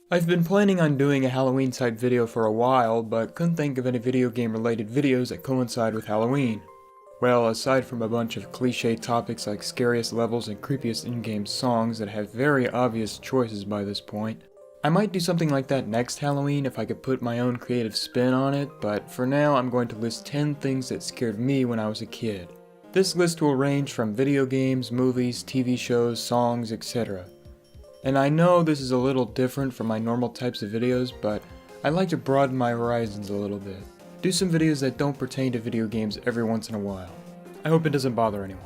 I've been planning on doing a Halloween type video for a while, but couldn't think of any video game related videos that coincide with Halloween. Well, aside from a bunch of cliche topics like scariest levels and creepiest in-game songs that have very obvious choices by this point. I might do something like that next Halloween if I could put my own creative spin on it, but for now I'm going to list 10 things that scared me when I was a kid. This list will range from video games, movies, TV shows, songs, etc. And I know this is a little different from my normal types of videos, but I like to broaden my horizons a little bit. Do some videos that don't pertain to video games every once in a while. I hope it doesn't bother anyone.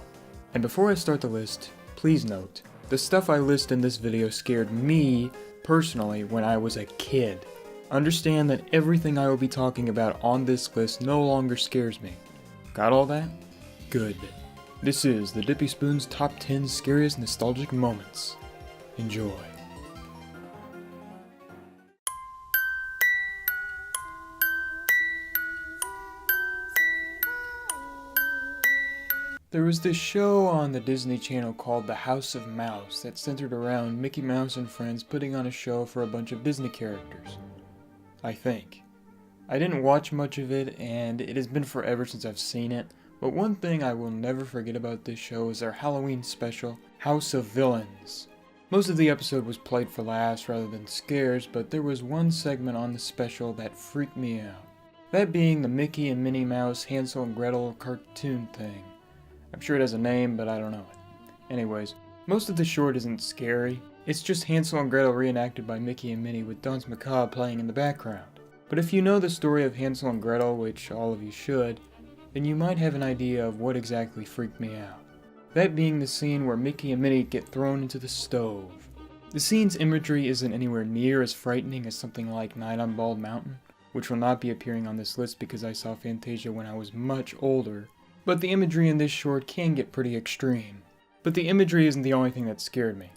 And before I start the list, please note, the stuff I list in this video scared me personally when I was a kid. Understand that everything I will be talking about on this list no longer scares me. Got all that? Good. This is the Dippy Spoon's Top 10 Scariest Nostalgic Moments. Enjoy. There was this show on the Disney Channel called The House of Mouse that centered around Mickey Mouse and friends putting on a show for a bunch of Disney characters. I think. I didn't watch much of it, and it has been forever since I've seen it, but one thing I will never forget about this show is their Halloween special, House of Villains. Most of the episode was played for laughs rather than scares, but there was one segment on the special that freaked me out. That being the Mickey and Minnie Mouse Hansel and Gretel cartoon thing. I'm sure it has a name, but I don't know it. Anyways, most of the short isn't scary. It's just Hansel and Gretel reenacted by Mickey and Minnie with Danse Macabre playing in the background. But if you know the story of Hansel and Gretel, which all of you should, then you might have an idea of what exactly freaked me out. That being the scene where Mickey and Minnie get thrown into the stove. The scene's imagery isn't anywhere near as frightening as something like Night on Bald Mountain, which will not be appearing on this list because I saw Fantasia when I was much older. But the imagery in this short can get pretty extreme. But the imagery isn't the only thing that scared me.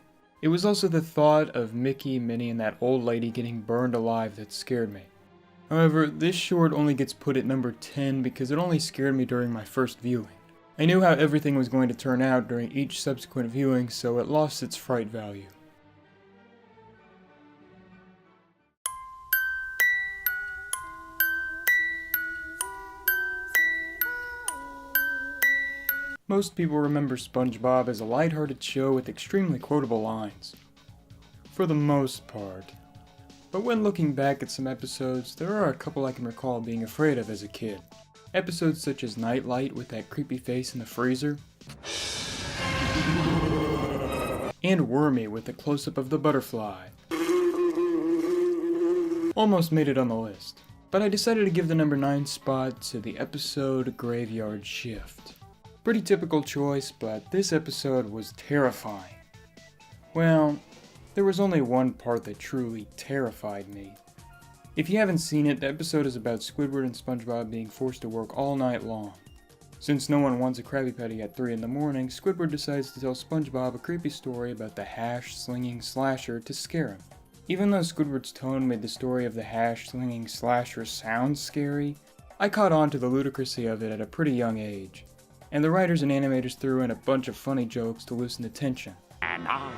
It was also the thought of Mickey, Minnie, and that old lady getting burned alive that scared me. However, this short only gets put at number 10 because it only scared me during my first viewing. I knew how everything was going to turn out during each subsequent viewing, so it lost its fright value. Most people remember SpongeBob as a lighthearted show with extremely quotable lines. For the most part. But when looking back at some episodes, there are a couple I can recall being afraid of as a kid. Episodes such as Nightlight with that creepy face in the freezer, and Wormy with the close-up of the butterfly. Almost made it on the list, but I decided to give the number 9 spot to the episode Graveyard Shift. Pretty typical choice, but this episode was terrifying. Well, there was only one part that truly terrified me. If you haven't seen it, the episode is about Squidward and SpongeBob being forced to work all night long. Since no one wants a Krabby Patty at 3 in the morning, Squidward decides to tell SpongeBob a creepy story about the hash-slinging slasher to scare him. Even though Squidward's tone made the story of the hash-slinging slasher sound scary, I caught on to the ludicrousy of it at a pretty young age. And the writers and animators threw in a bunch of funny jokes to loosen the tension. And off.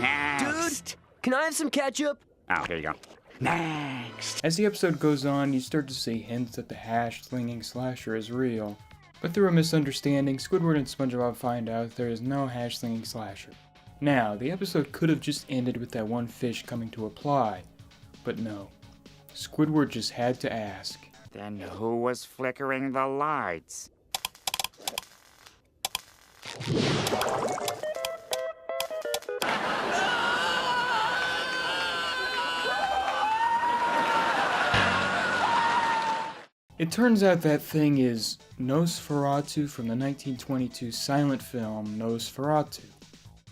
Next. Dude, can I have some ketchup? Oh, here you go. Next. As the episode goes on, you start to see hints that the hash-slinging slasher is real. But through a misunderstanding, Squidward and SpongeBob find out there is no hash-slinging slasher. Now, the episode could have just ended with that one fish coming to apply. But no. Squidward just had to ask. Then who was flickering the lights? It turns out that thing is Nosferatu from the 1922 silent film Nosferatu.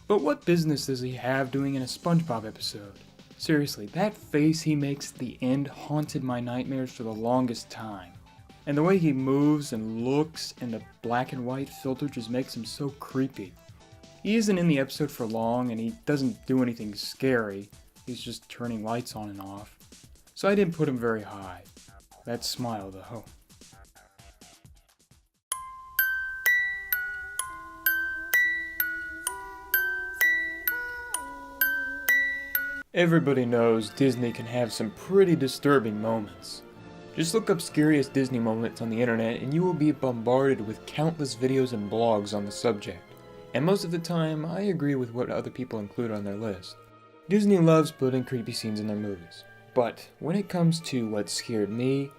But what business does he have doing in a SpongeBob episode? Seriously, that face he makes at the end haunted my nightmares for the longest time. And the way he moves and looks and the black and white filter just makes him so creepy. He isn't in the episode for long and he doesn't do anything scary, he's just turning lights on and off. So I didn't put him very high. That smile though. Everybody knows Disney can have some pretty disturbing moments. Just look up scariest Disney moments on the internet and you will be bombarded with countless videos and blogs on the subject. And most of the time, I agree with what other people include on their list. Disney loves putting creepy scenes in their movies. But when it comes to what scared me,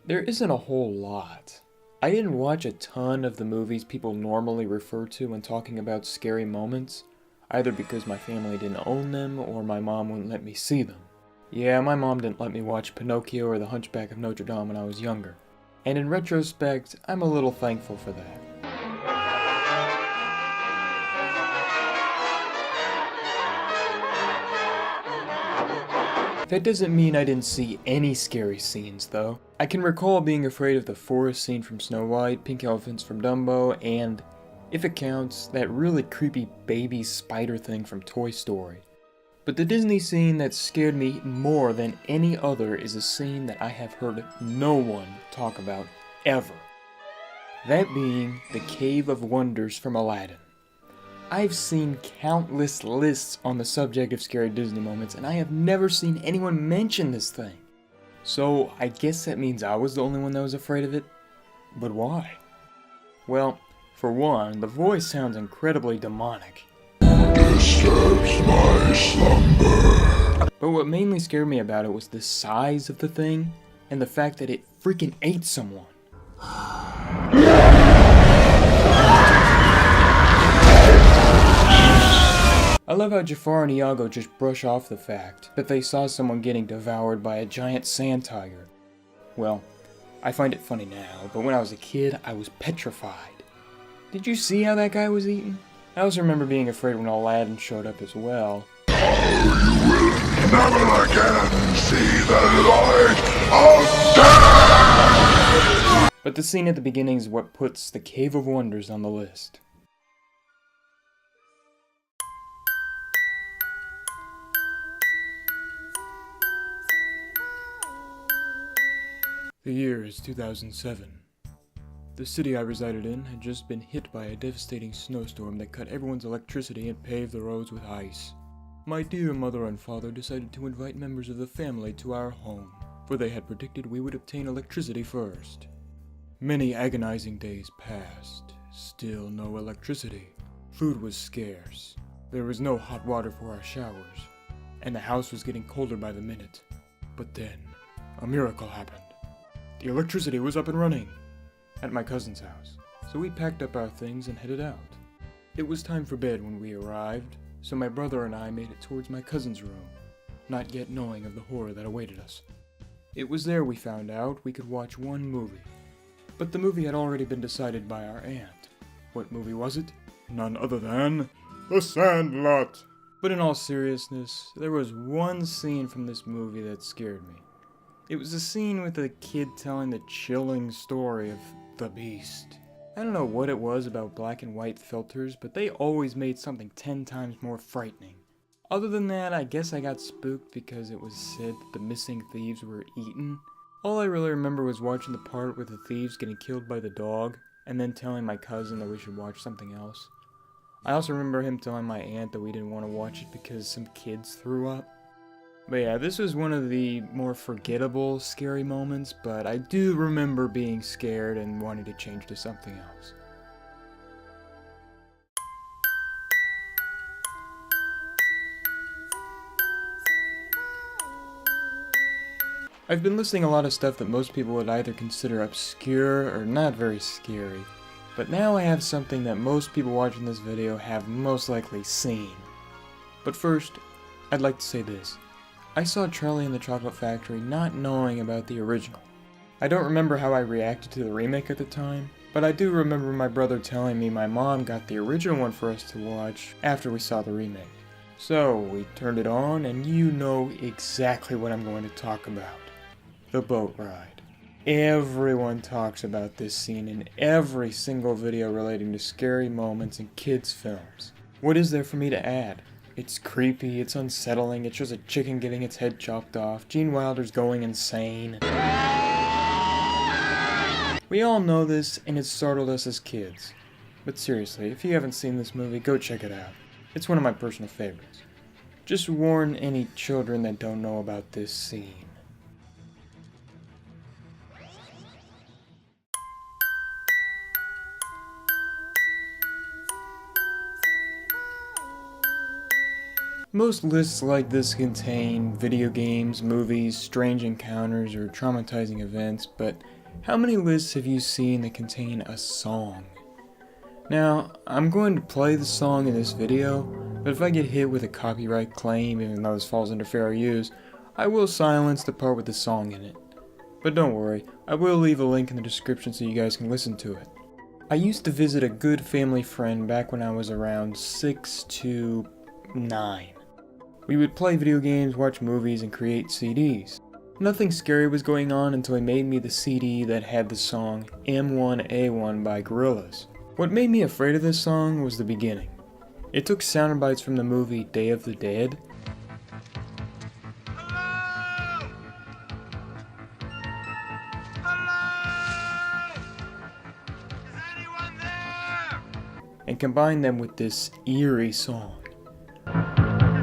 there isn't a whole lot. I didn't watch a ton of the movies people normally refer to when talking about scary moments, either because my family didn't own them or my mom wouldn't let me see them. Yeah, my mom didn't let me watch Pinocchio or The Hunchback of Notre Dame when I was younger. And in retrospect, I'm a little thankful for that. That doesn't mean I didn't see any scary scenes, though. I can recall being afraid of the forest scene from Snow White, Pink Elephants from Dumbo, and, if it counts, that really creepy baby spider thing from Toy Story. But the Disney scene that scared me more than any other is a scene that I have heard no one talk about ever. That being the Cave of Wonders from Aladdin. I've seen countless lists on the subject of scary Disney moments, and I have never seen anyone mention this thing. So I guess that means I was the only one that was afraid of it? But why? Well, for one, the voice sounds incredibly demonic. Disturbs my slumber. But what mainly scared me about it was the size of the thing, and the fact that it freaking ate someone. I love how Jafar and Iago just brush off the fact that they saw someone getting devoured by a giant sand tiger. Well, I find it funny now, but when I was a kid, I was petrified. Did you see how that guy was eaten? I also remember being afraid when Aladdin showed up as well. Oh, you will never again see the light of day! But the scene at the beginning is what puts the Cave of Wonders on the list. The year is 2007. The city I resided in had just been hit by a devastating snowstorm that cut everyone's electricity and paved the roads with ice. My dear mother and father decided to invite members of the family to our home, for they had predicted we would obtain electricity first. Many agonizing days passed, still no electricity. Food was scarce, there was no hot water for our showers, and the house was getting colder by the minute. But then, a miracle happened. The electricity was up and running at my cousin's house, so we packed up our things and headed out. It was time for bed when we arrived, so my brother and I made it towards my cousin's room, not yet knowing of the horror that awaited us. It was there we found out we could watch one movie, but the movie had already been decided by our aunt. What movie was it? None other than The Sandlot! But in all seriousness, there was one scene from this movie that scared me. It was a scene with a kid telling the chilling story of the Beast. I don't know what it was about black and white filters, but they always made something 10 times more frightening. Other than that, I guess I got spooked because it was said that the missing thieves were eaten. All I really remember was watching the part with the thieves getting killed by the dog, and then telling my cousin that we should watch something else. I also remember him telling my aunt that we didn't want to watch it because some kids threw up. But yeah, this was one of the more forgettable scary moments, but I do remember being scared and wanting to change to something else. I've been listing a lot of stuff that most people would either consider obscure or not very scary, but now I have something that most people watching this video have most likely seen. But first, I'd like to say this. I saw Charlie and the Chocolate Factory not knowing about the original. I don't remember how I reacted to the remake at the time, but I do remember my brother telling me my mom got the original one for us to watch after we saw the remake. So we turned it on, and you know exactly what I'm going to talk about. The boat ride. Everyone talks about this scene in every single video relating to scary moments in kids' films. What is there for me to add? It's creepy, it's unsettling, it shows a chicken getting its head chopped off, Gene Wilder's going insane. We all know this, and it startled us as kids. But seriously, if you haven't seen this movie, go check it out. It's one of my personal favorites. Just warn any children that don't know about this scene. Most lists like this contain video games, movies, strange encounters, or traumatizing events, but how many lists have you seen that contain a song? Now, I'm going to play the song in this video, but if I get hit with a copyright claim, even though this falls under fair use, I will silence the part with the song in it. But don't worry, I will leave a link in the description so you guys can listen to it. I used to visit a good family friend back when I was around 6 to 9. We would play video games, watch movies, and create CDs. Nothing scary was going on until he made me the CD that had the song M1A1 by Gorillaz. What made me afraid of this song was the beginning. It took sound bites from the movie Day of the Dead. Hello? Hello? Is anyone there? And combined them with this eerie song. Is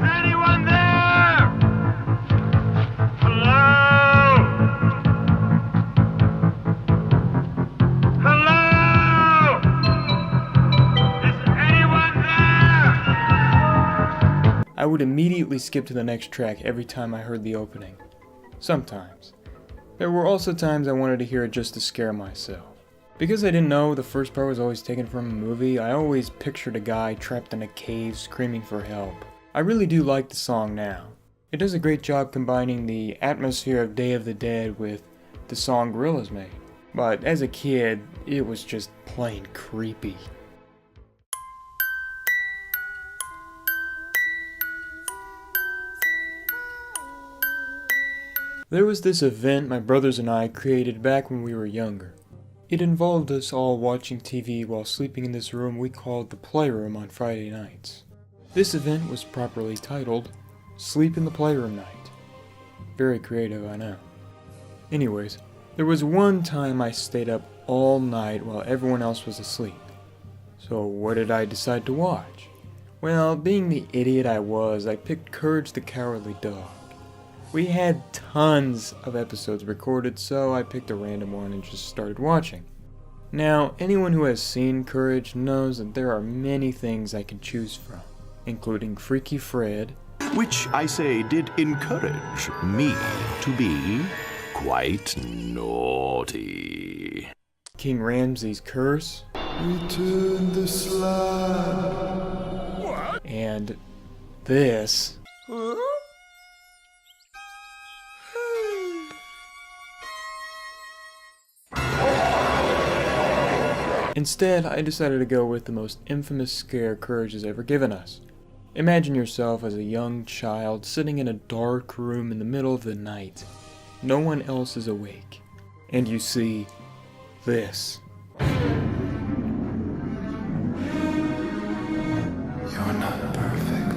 anyone there? Hello? Hello? Is anyone there? I would immediately skip to the next track every time I heard the opening. Sometimes. There were also times I wanted to hear it just to scare myself. Because I didn't know the first part was always taken from a movie, I always pictured a guy trapped in a cave screaming for help. I really do like the song now. It does a great job combining the atmosphere of Day of the Dead with the song Gorillaz made. But as a kid, it was just plain creepy. There was this event my brothers and I created back when we were younger. It involved us all watching TV while sleeping in this room we called the Playroom on Friday nights. This event was properly titled Sleep in the Playroom Night. Very creative, I know. Anyways, there was one time I stayed up all night while everyone else was asleep. So what did I decide to watch? Well, being the idiot I was, I picked Courage the Cowardly Dog. We had tons of episodes recorded, so I picked a random one and just started watching. Now, anyone who has seen Courage knows that there are many things I can choose from, including Freaky Fred, which I say did encourage me to be quite naughty. King Ramsay's Curse, Return the slime. and this. Instead, I decided to go with the most infamous scare Courage has ever given us. Imagine yourself as a young child sitting in a dark room in the middle of the night. No one else is awake. And you see this. You're not perfect.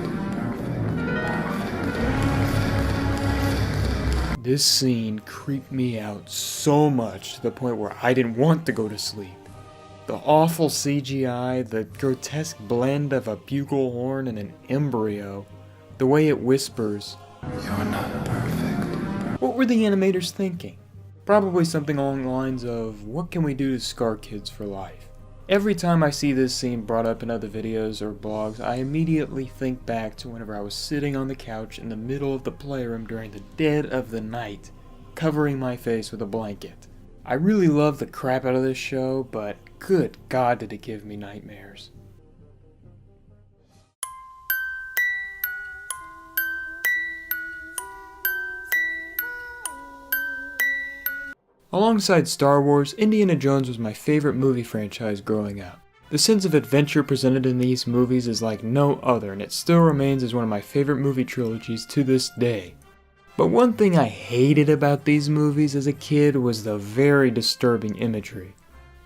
This scene creeped me out so much to the point where I didn't want to go to sleep. The awful CGI, the grotesque blend of a bugle horn and an embryo, the way it whispers, You're not perfect. what were the animators thinking? Probably something along the lines of, what can we do to scar kids for life? Every time I see this scene brought up in other videos or blogs, I immediately think back to whenever I was sitting on the couch in the middle of the playroom during the dead of the night, covering my face with a blanket. I really love the crap out of this show, but good God did it give me nightmares. Alongside Star Wars, Indiana Jones was my favorite movie franchise growing up. The sense of adventure presented in these movies is like no other, and it still remains as one of my favorite movie trilogies to this day. But one thing I hated about these movies as a kid was the very disturbing imagery.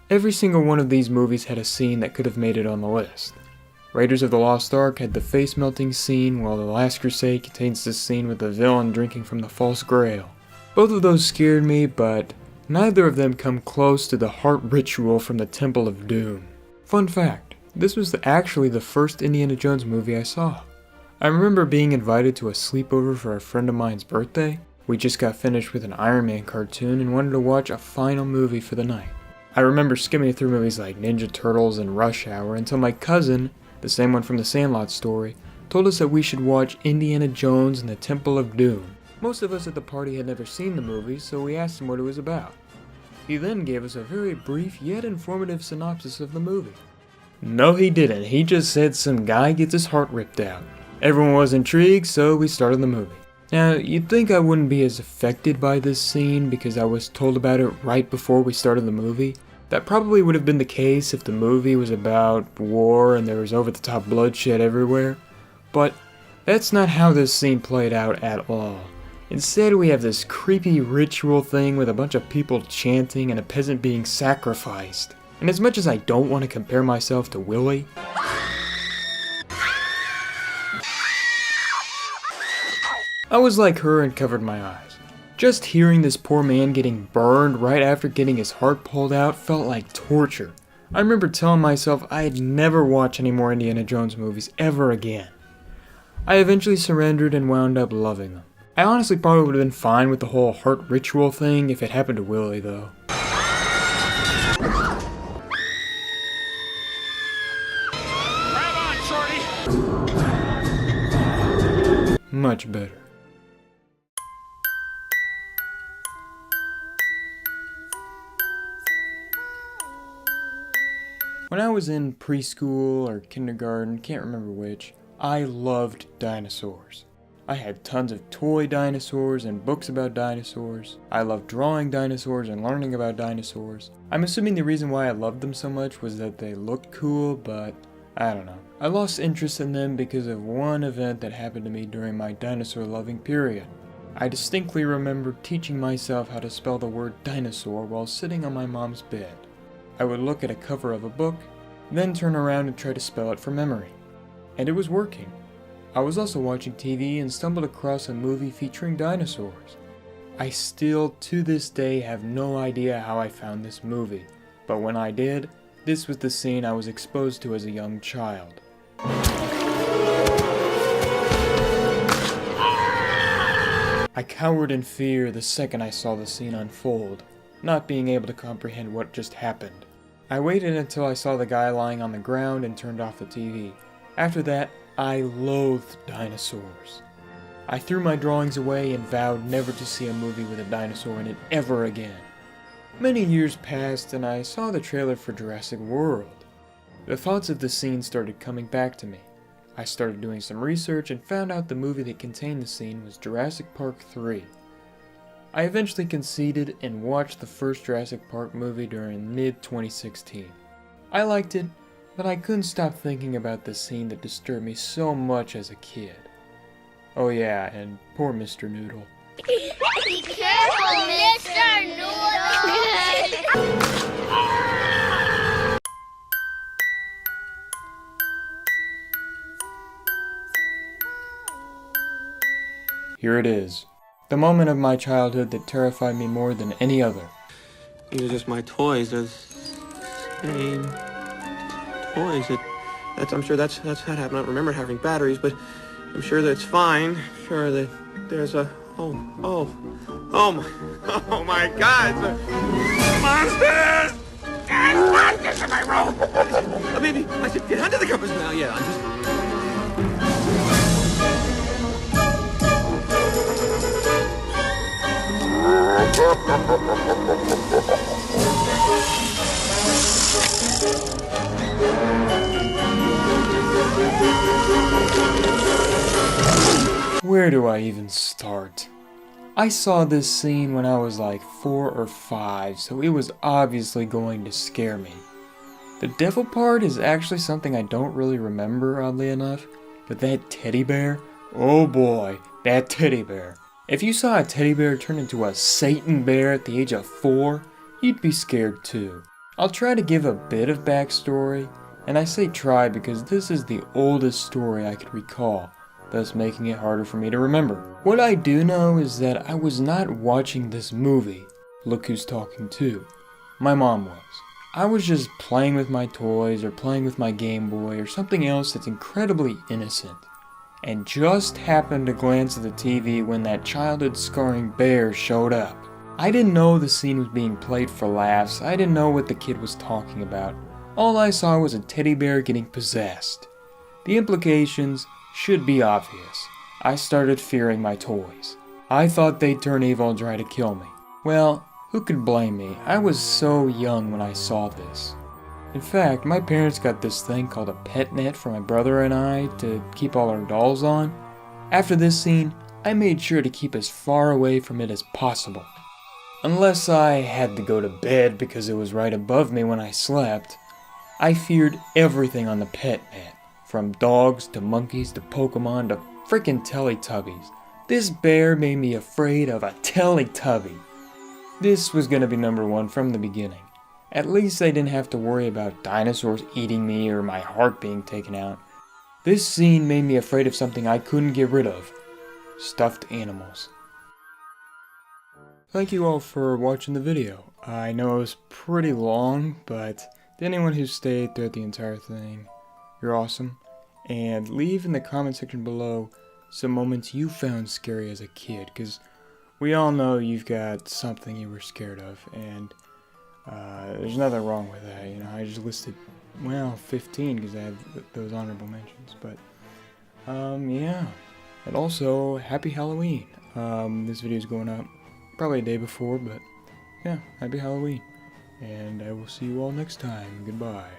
Every single one of these movies had a scene that could have made it on the list. Raiders of the Lost Ark had the face-melting scene, while The Last Crusade contains this scene with the villain drinking from the false grail. Both of those scared me, but neither of them come close to the heart ritual from the Temple of Doom. Fun fact, this was actually the first Indiana Jones movie I saw. I remember being invited to a sleepover for a friend of mine's birthday. We just got finished with an Iron Man cartoon and wanted to watch a final movie for the night. I remember skimming through movies like Ninja Turtles and Rush Hour until my cousin, the same one from the Sandlot story, told us that we should watch Indiana Jones and the Temple of Doom. Most of us at the party had never seen the movie, so we asked him what it was about. He then gave us a very brief yet informative synopsis of the movie. No, he didn't. He just said some guy gets his heart ripped out. Everyone was intrigued, so we started the movie. Now, you'd think I wouldn't be as affected by this scene because I was told about it right before we started the movie. That probably would have been the case if the movie was about war and there was over-the-top bloodshed everywhere. But that's not how this scene played out at all. Instead, we have this creepy ritual thing with a bunch of people chanting and a peasant being sacrificed. And as much as I don't want to compare myself to Willie, I was like her and covered my eyes. Just hearing this poor man getting burned right after getting his heart pulled out felt like torture. I remember telling myself I'd never watch any more Indiana Jones movies ever again. I eventually surrendered and wound up loving them. I honestly probably would have been fine with the whole heart ritual thing if it happened to Willie though. Grab on, shorty! Much better. When I was in preschool or kindergarten, can't remember which, I loved dinosaurs. I had tons of toy dinosaurs and books about dinosaurs. I loved drawing dinosaurs and learning about dinosaurs. I'm assuming the reason why I loved them so much was that they looked cool, but I don't know. I lost interest in them because of one event that happened to me during my dinosaur loving period. I distinctly remember teaching myself how to spell the word dinosaur while sitting on my mom's bed. I would look at a cover of a book, then turn around and try to spell it from memory. And it was working. I was also watching TV and stumbled across a movie featuring dinosaurs. I still, to this day, have no idea how I found this movie, but when I did, this was the scene I was exposed to as a young child. I cowered in fear the second I saw the scene unfold, not being able to comprehend what just happened. I waited until I saw the guy lying on the ground and turned off the TV. After that, I loathed dinosaurs. I threw my drawings away and vowed never to see a movie with a dinosaur in it ever again. Many years passed and I saw the trailer for Jurassic World. The thoughts of the scene started coming back to me. I started doing some research and found out the movie that contained the scene was Jurassic Park 3. I eventually conceded and watched the first Jurassic Park movie during mid-2016. I liked it, but I couldn't stop thinking about the scene that disturbed me so much as a kid. Oh yeah, and poor Mr. Noodle. Be careful, Mr. Noodle! Here it is. The moment of my childhood that terrified me more than any other. These are just my toys. They're the same toys. I'm sure that's what happened. I don't remember having batteries, but I'm sure that's fine. Sure that there's a oh my God! Monsters! There's monsters in my room! Maybe I should get under the covers now. Yeah, I'm just. Where do I even start? I saw this scene when I was like 4 or 5, so it was obviously going to scare me. The devil part is actually something I don't really remember, oddly enough, but that teddy bear, oh boy, that teddy bear. If you saw a teddy bear turn into a Satan bear at the age of 4, you'd be scared too. I'll try to give a bit of backstory, and I say try because this is the oldest story I could recall, thus making it harder for me to remember. What I do know is that I was not watching this movie, Look Who's Talking To. My mom was. I was just playing with my toys or playing with my Game Boy or something else that's incredibly innocent. and just happened to glance at the TV when that childhood scarring bear showed up. I didn't know the scene was being played for laughs. I didn't know what the kid was talking about. All I saw was a teddy bear getting possessed. The implications should be obvious. I started fearing my toys. I thought they'd turn evil and try to kill me. Well, who could blame me? I was so young when I saw this. In fact, my parents got this thing called a pet net for my brother and I to keep all our dolls on. After this scene, I made sure to keep as far away from it as possible. Unless I had to go to bed because it was right above me when I slept, I feared everything on the pet net. From dogs to monkeys to Pokemon to freaking Teletubbies. This bear made me afraid of a Teletubby. This was gonna be number one from the beginning. At least I didn't have to worry about dinosaurs eating me or my heart being taken out. This scene made me afraid of something I couldn't get rid of. Stuffed animals. Thank you all for watching the video. I know it was pretty long, but to anyone who stayed throughout the entire thing, you're awesome. And leave in the comment section below some moments you found scary as a kid, because we all know you've got something you were scared of, and there's nothing wrong with that. You know, I just listed, well, 15 because I have those honorable mentions, but yeah. And also, happy Halloween. This video is going up probably a day before, but yeah, happy Halloween. And I will see you all next time. Goodbye.